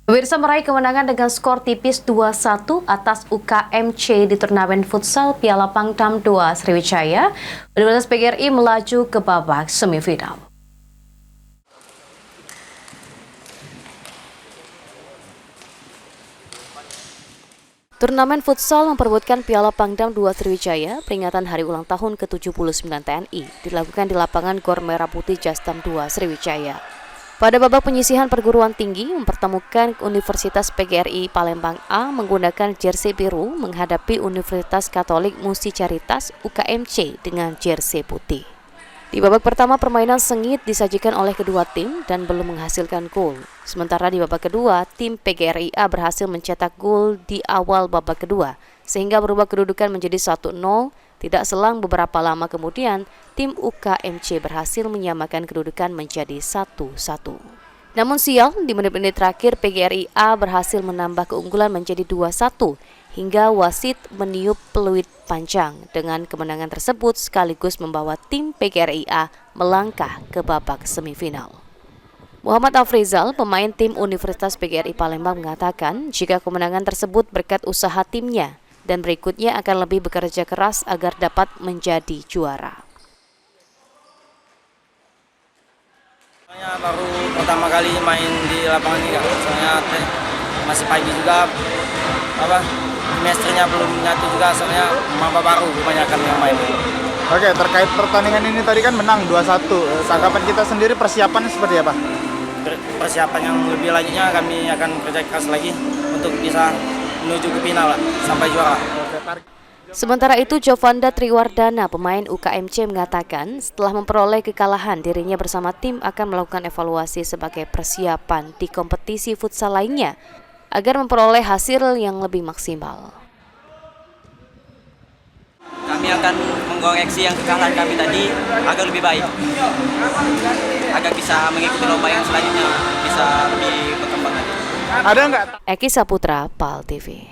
Pemirsa meraih kemenangan dengan skor tipis 2-1 atas UKMC di turnamen futsal Piala Pangdam II Sriwijaya. Universitas PGRI melaju ke babak semifinal. Turnamen futsal memperebutkan Piala Pangdam II Sriwijaya peringatan hari ulang tahun ke-79 TNI dilakukan di lapangan Gor Merah Putih Jastam II Sriwijaya. Pada babak penyisihan perguruan tinggi mempertemukan Universitas PGRI Palembang A menggunakan jersey biru menghadapi Universitas Katolik Musi Caritas UKMC dengan jersey putih. Di babak pertama permainan sengit disajikan oleh kedua tim dan belum menghasilkan gol. Sementara di babak kedua, tim PGRI A berhasil mencetak gol di awal babak kedua sehingga berubah kedudukan menjadi 1-0. Tidak selang beberapa lama kemudian, tim UKMC berhasil menyamakan kedudukan menjadi 1-1. Namun sial, di menit-menit terakhir PGRI A berhasil menambah keunggulan menjadi 2-1 hingga wasit meniup peluit panjang. Dengan kemenangan tersebut sekaligus membawa tim PGRI A melangkah ke babak semifinal. Muhammad Afrizal, pemain tim Universitas PGRI Palembang mengatakan jika kemenangan tersebut berkat usaha timnya dan berikutnya akan lebih bekerja keras agar dapat menjadi juara. Soalnya baru pertama kali main di lapangan ini, soalnya masih pagi juga, semesternya belum nyatu juga, soalnya maba baru kebanyakan yang main. Oke, terkait pertandingan ini tadi kan menang 2-1. Tanggapan kita sendiri persiapan seperti apa? Persiapan yang lebih lanjutnya kami akan kerja keras lagi untuk bisa menuju ke final sampai juara. Sementara itu, Jovanda Triwardana, pemain UKMC mengatakan setelah memperoleh kekalahan, dirinya bersama tim akan melakukan evaluasi sebagai persiapan di kompetisi futsal lainnya agar memperoleh hasil yang lebih maksimal. Kami akan mengoreksi yang kekalahan kami tadi agar lebih baik, agar bisa mengikuti lomba yang selanjutnya, bisa lebih berkembang lagi. Ada nggak? Eki Saputra, PAL TV.